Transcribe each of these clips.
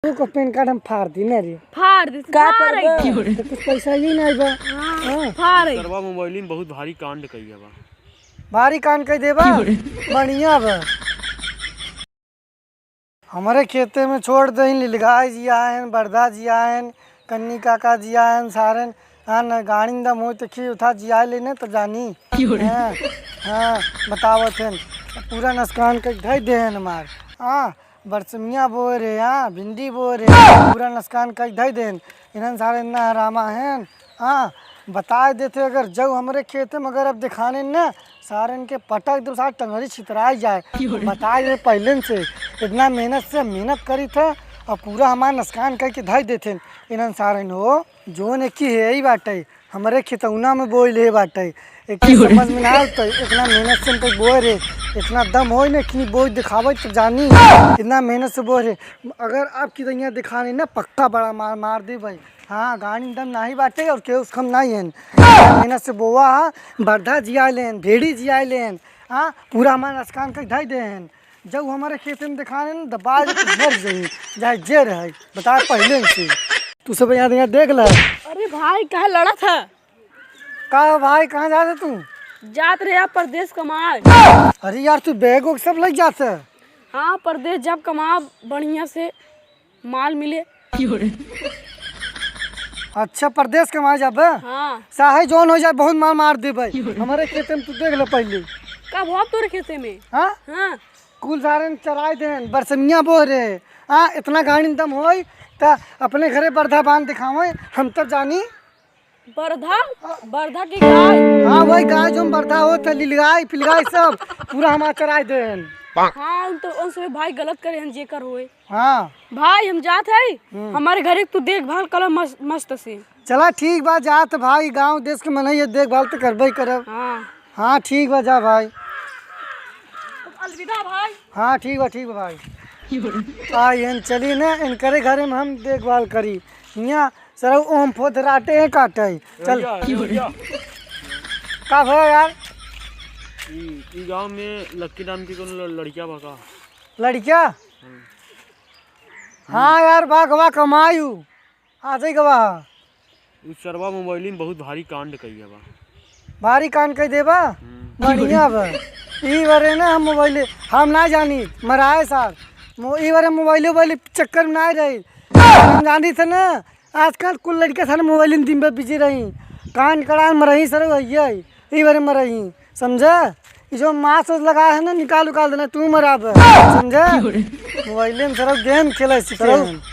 तू को pan card हम फाड़ दी ना रे। फाड़ दी का पर तो कुछ पैसा ही नहीं बा। हां फाड़ सरवा मोबाइल में बहुत भारी कांड कइया बा। भारी कांड कई देबा बढ़िया बा। हमारे खेते में छोड़ दही लीलगाय जी आयन बरदा जी आयन कन्नी काका जी आयन सारन हाँ गाड़ी दम हो तो खी उठा जी आए लेने तो जानी हाँ हाँ बतावत हैं पूरा नुकसान कर ढाई दे हैं हमार हाँ बरसमिया बो रे हाँ भिंडी बो रे पूरा नुकसान कर ढाई दे इन्हन सारे इन्ना हरामा हैं हाँ बता देते अगर जब हमारे खेत में अगर अब दिखाने न सारन के पटक दो साथ टंगरी छितराई जाए बताए दे पहले से इतना मेहनत करी था और पूरा हमारा नुकसान करके धाई देते इन्हन सारन हो जो ने की है ही बाटे हमारे खेतौना में बोल है बाटे एक समझ में ना आता इतना मेहनत से कोई बोए रे इतना दम हो ना कि बोझ दिखावे तो जानी इतना मेहनत से बोए रे अगर आपकी दैया दिखाने ना पक्का बड़ा मार दे भाई हाँ गाड़ी दम नहीं बाटे और के उसकम नहीं है मेहनत से बोवा हाँ बरधा जिया लेन भेड़ी जिया लेन हाँ पूरा हमारा नुकसान कर ढाई दे हैं जब हमारे खेत में दिखाने ना दबाज मर जाई जाए जे रहे बता पहले से तू सब यहाँ देख ल। अरे भाई कहाँ लड़ा था का भाई कहाँ जाते तू जात रहे आप परदेश कमाए। अरे यार तू बैग वैग सब लग जाते हाँ परदेश जब कमा बढ़िया से माल मिले। अच्छा परदेश कमा जब हाँ साहे जोन हो जाए बहुत मार मार दे भाई हमारे खेत में तू देख लो पहले कब हो तोरे खेते में। हाँ हाँ कुल सारे चराए देन बरसमिया बो रे हाँ इतना गाड़ी दम हो तो अपने घरे बरधा बांध दिखावे हम तब जानी बरधा की गाय। हाँ वही गाय जो बरधा हो तो लीलगाय फिलगाय सब पूरा हमारा चराए देन। हाँ उन तो उनसे भाई गलत करे हैं जेकर होए। हाँ भाई हम जात है हमारे घरे तू देखभाल कर मस्त से। चला ठीक बा जात भाई गांव देश के मनैया देखभाल तो करबे करब। हाँ हाँ ठीक बा जा भाई। अलविदा भाई। हाँ ठीक बा भाई। इन चली ना इनकरे घरे में हम देखभाल करी यहाँ सर ओम फोत राटे हैं काटे चल का भो यार ई गांव में लक्की नाम की कोनो लड़किया बा का लड़किया हाँ यार बा गवा कमायू आ जाई गवा उस सरवा मोबाइल में बहुत भारी कांड कइया बा। भारी कान कह देबा बढ़िया बा ई बारे ना हम मोबाइल हम ना जानी मराए सार ई बारे मोबाइल चक्कर में ना रही हम जानी थे ना आजकल कुल लड़के सारे मोबाइल में दिन भर बिजी रही कान कड़ान मरही सर भैया ई बारे मरही समझा जो मांस लगाया है ना निकाल देना तू मराब समझा मोबाइल में सर गेम खेले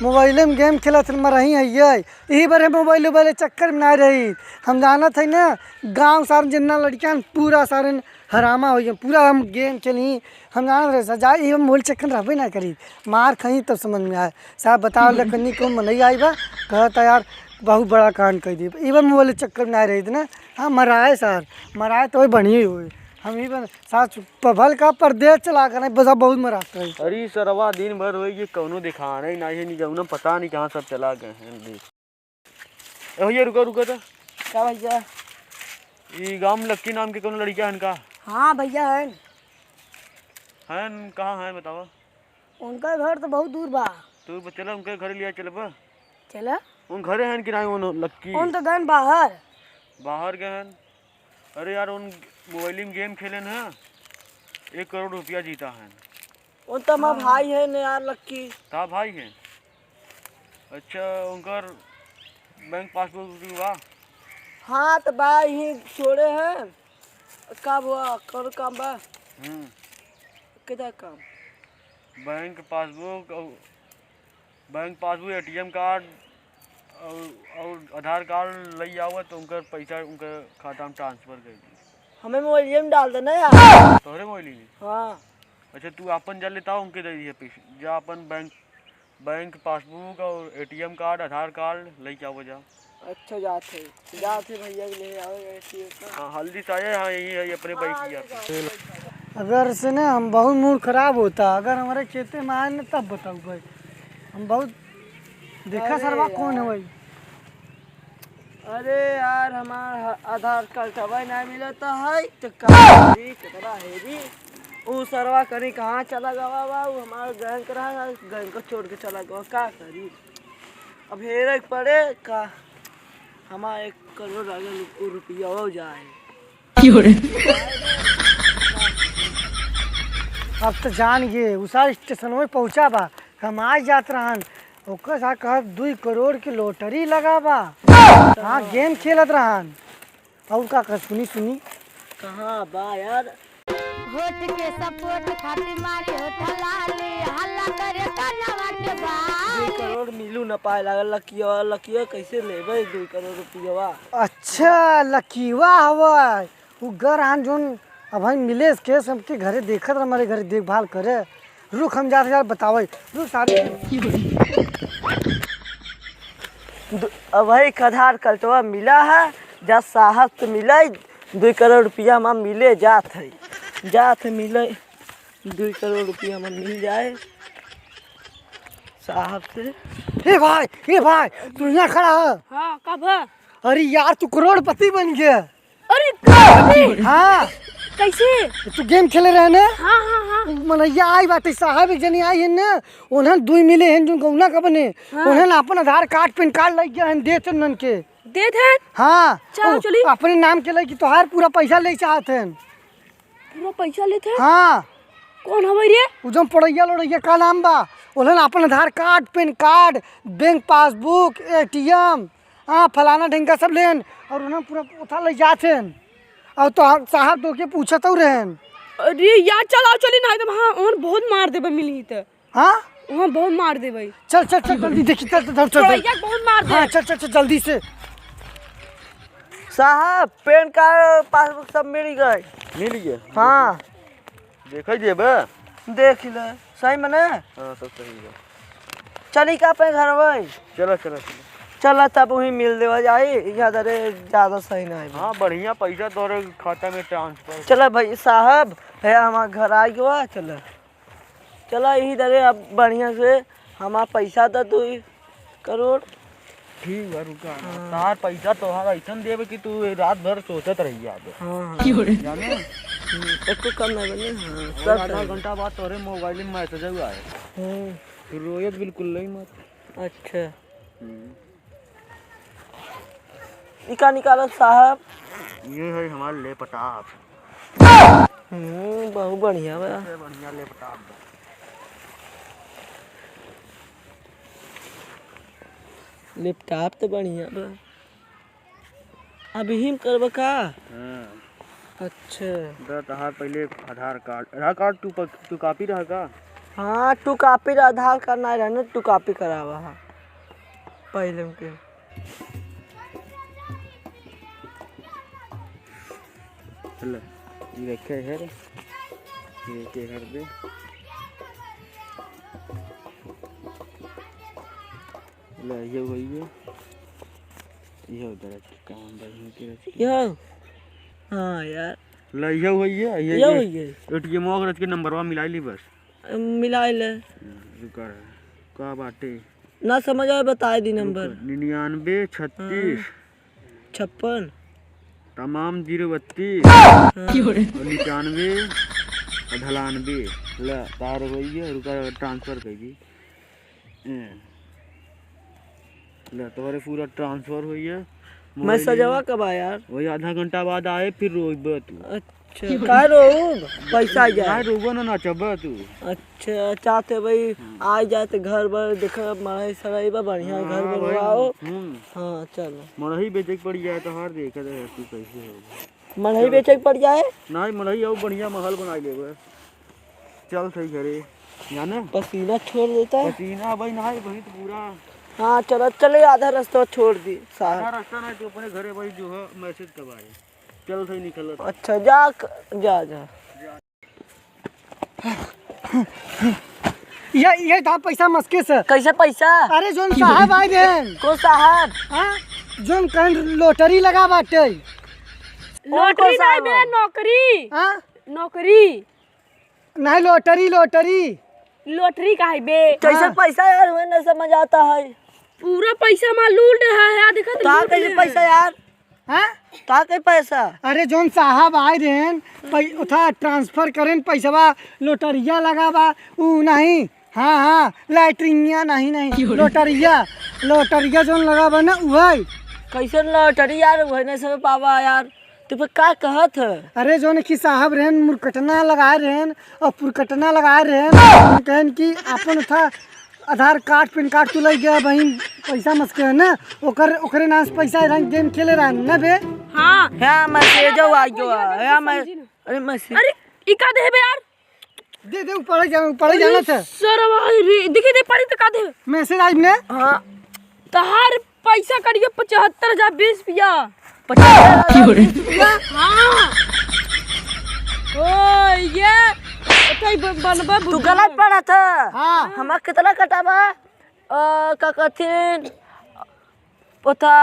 मोबाइल में गेम खेला मरही है यही बारे मोबाइल चक्कर में ना रही हम जाना थे ना गाँव सारे जितना लड़कियां पूरा सारे हरामा हो पूरा हम गेम खेली हम जाना रहे सजा ये मोबाइल चक्कर रहबे ना करी मार खई तब समझ में आए साहब बताओ लकनी को नहीं आई बा कहता यार बहुत बड़ा कांड कर दी इवन मोबाइल चक्कर में आ रही थी ना हाँ मराए सर मराए तो बढ़िया हुए हम ही साथ पभल का परदेश चला कर बस बहुत मराता है। अरे सरवा दिन भर होई ये कौनो दिखाना ही नहीं है जौना पता नहीं कहाँ सब चला गए हैं। भैया रुको तो क्या भैया ई गांव में लक्की नाम की कोनो लड़किया है का। हाँ भैया है कहाँ है बताओ। उनका घर तो बहुत दूर बा तू चला उनके घर लिया चल चला उन घरे हैं कि नहीं उन लक्की उन तो गन बाहर गए हैं। अरे यार उन मोबाइल में गेम खेले ना 1 करोड़ रुपया जीता है। उन तो हमारा भाई है ना यार लक्की ता भाई है। अच्छा उनकर बैंक पासबुक हुआ। हाँ तो भाई ही छोड़े हैं कब हुआ कौन काम बा किधर काम बैंक पासबुक एटीएम कार्ड और आधार कार्ड ले आओ तो उनका पैसा उनके खाता में ट्रांसफर कर दी। हमें मोबाइल में डाल देना यार तोहरे मोबाइल में। हाँ अच्छा तू अपन जा लेता उनके दे दिए पैसे जा अपन बैंक पासबुक और एटीएम कार्ड आधार कार्ड ले आओ जा। अच्छा जाते भैया ले आओ हाँ हल्दी से आए। हाँ यही है अपने बाइक की। अगर से ना हम बहुत मूड खराब होता अगर हमारे खेते में आए ना तब बताओ भाई हम बहुत देखा सरवा कौन है भाई। अरे यार हमारा आधार कार्ड कभी नहीं मिला है तो कितना है वो सरवा करी कहाँ चला गवा बा, वो हमारा बैंक रहा, बैंक को छोड़ के चला गवा, का करी अब हेरे पड़े का हमारा 1 करोड़ अगर रुपया हो जाए। अब तो जान गए उषा स्टेशन में पहुँचा बा, हम आज जात रहन ओकर साथ कहा 2 करोड़ की लॉटरी लगा बा। हाँ गेम खेलत रहन और का कह सुनी कहाँ बा यार। होठ के सपोर्ट खातिर मारी होठ लाली हल्ला करे कनवा के 2 बाल। करोड़ मिलू न पाए लागल लकिया कैसे लेबे 2 करोड़ रुपया। अच्छा लकीवा हवा वो घर आन जोन अब हम मिले के सबके घरे देखत रह, हमारे घरे देखभाल करे। रुक हम जाते यार बतावे रुक सारे अब भाई आधार कल्टवा मिला है जा साहब तो मिले 2 करोड़ रुपया हम मिले जात है मिले 2 करोड़ रुपया हम मिल जाए साहब से। ए भाई तू यहाँ खड़ा है। हाँ कब है? अरे यार तू करोड़पति बन गया। अरे कब? हाँ कैसे? तू गेम खेले रहे ना। हाँ मनैया आई बाटे साहब एक जनी आई है ना उन्हें 2 मिले हैं जो गौना का बने। उन्हें अपन आधार कार्ड पैन कार्ड लग गया है देते उन्हन के दे थे। हाँ चलो चली अपने नाम के लगी तोहार पूरा पैसा ले चाहते हैं। पूरा पैसा लेते हैं। हाँ कौन हमारे रे? उजम पड़ैया लोड़ैया का नाम बा उन्हें अपन Aadhaar card PAN card bank passbook ATM हाँ फलाना ढंगा सब लेन और उन्हें पूरा उठा ले जाते हैं और तो साहब तो के पूछत रहन। अरे यार चलो चली ना एकदम। हाँ वहाँ बहुत मार देबे मिली तो। हाँ वहाँ बहुत मार देबे। चल जल्दी देखी चल बहुत मार दे। हाँ चल जल्दी से। साहब पैन कार्ड पासबुक सब मिल गए। हाँ देखै जेबे देख ले सही मने। हाँ सब सही है। चली का पे घर भाई चलो चला तब वही मिल देवा जाए ज्यादा सही नहीं। हाँ बढ़िया पैसा तोरे खाता में ट्रांसफर। चला भाई साहब है हमारा घर आ गया। चला यही दरे अब बढ़िया से हमारा पैसा था 2 करोड़। ठीक है रुका तार पैसा तोहार ऐसा देवे कि तू रात भर सोचत रही जाबे। हाँ जाने एको कम नहीं बने। हाँ और सब आधा घंटा बाद तोरे मोबाइल में मैसेज आए तू रोयत बिल्कुल नहीं मत। अच्छा इका निकालो साहब। ये है हमारा लैपटॉप। बहुत बढ़िया बा। बढ़िया लैपटॉप लैपटॉप तो बढ़िया बा। अभी हिम करब का। अच्छा तहार पहले आधार कार्ड तू कॉपी रहा का। हाँ 2 कॉपी आधार कार्ड नहीं रहने 2 कॉपी करावा हाँ पहले के। ले ये रखे है ये के कर दे। ले ये वही है ये उधर काम बढ़िया के यो हाँ यार ले ये वही है ये ATM के नंबरवा मिला ली बस मिला ले। रुका का बाटे ना समझ आए बताए दी नंबर। 99 36 56 तमाम 032 और 95 और 98 ला तार वही है रुका ट्रांसफर कर दी। ला तुम्हारे पूरा ट्रांसफर हुई है। मैं सजावा कब आ यार। वही आधा घंटा बाद आए फिर रोब तू। अच्छा का रोब पैसा आ जाए रोबो ना चब तू। अच्छा चाहते भाई आ जाते घर बर देख मढ़ई सड़ई बा बढ़िया घर बर आओ। हाँ चलो मढ़ई बेचे के पड़ जाए तो हार देख दे तू कैसे हो। मढ़ई बेचे के पड़ जाए नहीं मढ़ई और बढ़िया महल बना लेबे। चल सही करे जाने पसीना छोड़ देता है। पसीना भाई नहीं वही तो पूरा। हाँ चलो चले आधा रास्ता छोड़ दी साहब। आधा रास्ता नहीं तो अपने घरे भाई जो है मैसेज करवाए। चल सही निकल। अच्छा जा ये था पैसा मस्के से। कैसे पैसा। अरे जोन साहब आए बहन को साहब हाँ जोन कहीं लॉटरी लगा बाटे। लॉटरी नहीं बे नौकरी। हाँ नौकरी नहीं लॉटरी का है बे। कैसे पैसा यार हमें नहीं समझ आता है। पूरा पैसा मार लूट रहा है देखा कहाँ कैसे पैसा यार। हाँ का के पैसा अरे जोन साहब आए रहन उठा ट्रांसफर करें पैसवा लोटरिया लगावा ऊ नहीं। हाँ हाँ लैटरिंगिया नहीं लोटरिया जोन लगावा ना वही। कैसे लॉटरी यार वही नहीं समझ पावा यार तू पे का कहत है। अरे जोन की साहब रहन मुरकटना लगाए रहन और पुरकटना लगाए रहन कहन कि अपन था आधार कार्ड पैन कार्ड तू लग गया बहन पैसा मस्के है ना ओकरे नाम से पैसा रंग गेम खेले रहा ना बे। हाँ हाँ मैसेज आ गयो है मैं अरे मैसेज अरे ई का देबे यार दे पढ़े जाना था सर भाई दिखे दे पड़ी तो का देबे मैसेज आई ने। हाँ तहार पैसा करिए 75,020 रुपया। 75,000 हाँ ओ ये बनबा तू गलत पढ़ा था। हाँ हमारा कितना कटाबा का कथिन पता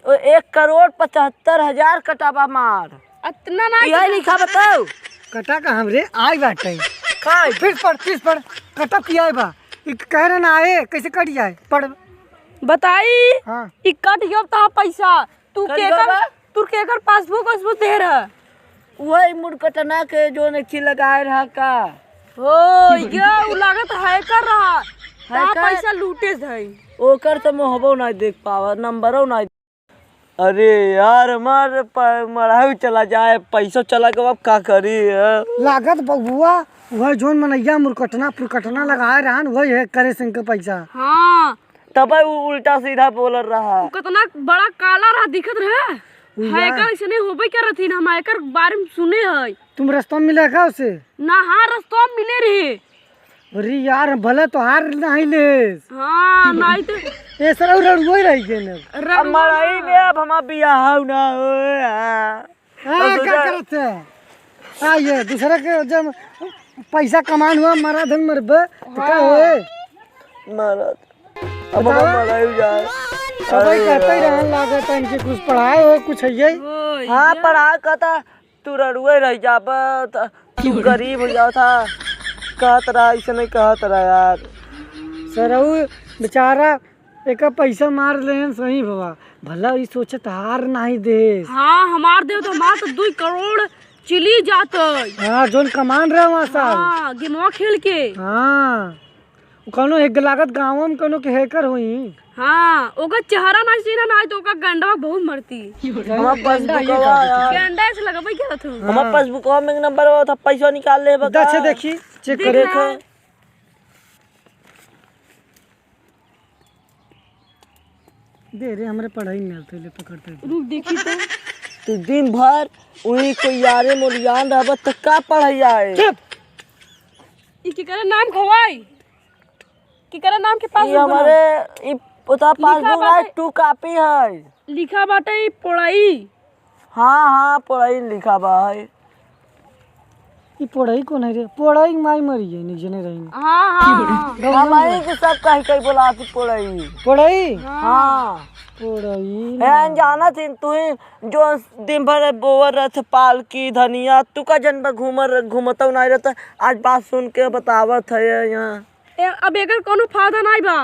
1,75,000 कटाबा मार इतना ना यही लिखा बताओ कटा का हमरे आई बाटे काय फिर पढ़ कटा किया बा कह रहे ना आए कैसे कट जाए पढ़। बताई हाँ ई कट गयो ता पैसा तू कट के गयो बा? तू के कर पासबुक दे रहा वही मुड़कटना के जो नखी लगाए रहा का ओ ये उ लागत हैकर रहा ता हैकर? पैसा लूटे है। ओकर तो मोहबो नहीं देख पावा नंबरों नहीं। अरे यार मराई चला जाए पैसा चला के अब का करी लागत बबुआ वही जोन मनैया मुरकटना पुरकटना लगाए रहन वही है करे सिंह के पैसा। हाँ तब उल्टा सीधा बोल रहा कितना बड़ा काला रहा दिखत रहे हैकर ऐसे नहीं होबे कर रही हम हैकर बारे में सुने है। तुम रास्ता में मिलेगा उसे ना हाँ रास्ता में मिले रहे। अरे यार भले तो हार नहीं ले हाँ नहीं तो ये सर रही रही गए अब मराई में अब हम बियाह ना हो क्या करते हैं ये दूसरे के जब पैसा कमान हुआ मरा धन मरबे तो क्या होए मरद अब हम मराई जाए सभी कहते ही रहन लागत है इनके कुछ पढ़ाए हो कुछ है ये। हाँ पढ़ा कहता तू रड़ुए रह जाब तू गरीब हो जाओ था कहत रहा ऐसे नहीं कहत रहा यार सर बेचारा एक पैसा मार ले सही बाबा भला ये सोचत हार नहीं दे। हाँ हमार देव तो हमार तो 2 करोड़ चिली जात हाँ जोन कमान रहे वहाँ साल। हाँ गेमवा खेल के। हाँ कौनो एक लागत गाँव में कौनो के हैकर हुई। हाँ ओका चेहरा ना सीना ना तो ओका गंडवा बहुत मरती हमार पासबुकवा यार गंडा से लगबै क्या था हमार पासबुकवा में नंबर था पैसा निकाल ले बता अच्छा देखी चेक करे दे रे हमारे पढ़ाई में आते ले पकड़ते रुक देखी तो तू दिन भर उन्हीं को यारे मोलियान रहब तो का पढ़ाई आए ई के करे नाम खवाई की करे नाम के पास ये हमारे ई पता पासबुक है 2 कॉपी है लिखा बाटे ई पढ़ाई। हाँ पढ़ाई लिखा बा है ये पढ़ाई कौन है रे पढ़ाई माई मरी है नहीं जने रही हाँ हमारी के सब कहीं बोला तू पढ़ाई पढ़ाई हाँ पढ़ाई है जाना थी तू जो दिन भर बोवर रथ पाल की धनिया तू का जन्म घूमता नहीं रहता आज बात सुन के बतावत है यहाँ अब एकर कोनो फायदा नहीं बा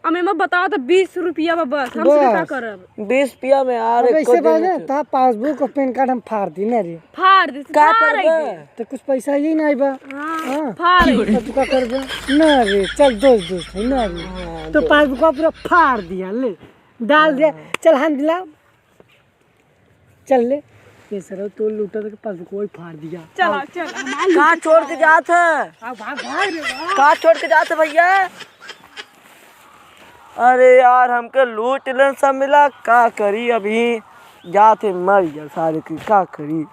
हमें मैं बताओ तो 20 रुपया बा बस हम से क्या करब 20 रुपया में यार कैसे बाजे ता पासबुक और पैन कार्ड हम फाड़ दी ना रे फाड़ दे का करबे तो कुछ पैसा ही नहीं बा। हां फाड़ तो तू का करबे ना रे चल दोस्त है ना रे तो पासबुक पूरा फाड़ दिया ले डाल दिया चल हम दिला चल ले ये सर तो लूटा के पासबुक वही फाड़ दिया। चला चल कहाँ छोड़ के जात है भाग रे कहाँ छोड़ के जाते भैया अरे यार हमके लूट ले सब मिला का करी अभी जाते मर गया सारे की का करी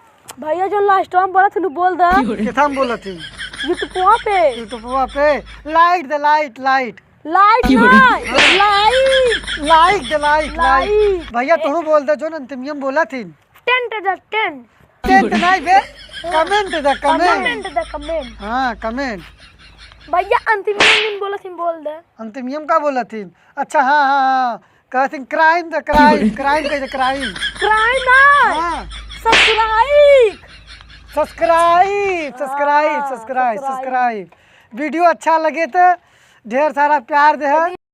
भैया जो लास्ट में बोला तू बोल दे किथा में बोला थी यूट्यूब पे यूट्यूब पे लाइट दे लाइट लाइट ना लाइट दे लाइट भैया तू बोल दे जो अंतिम बोला थी 10 नहीं बे कमेंट दे कमेंट हाँ कमेंट भैया अंतिम दिन बोला थी बोल दे अंतिम का बोला थी अच्छा हाँ कहते क्राइम द क्राइम कहते क्राइम ना हाँ सब्सक्राइब सब्सक्राइब वीडियो अच्छा लगे तो ढेर सारा प्यार दे।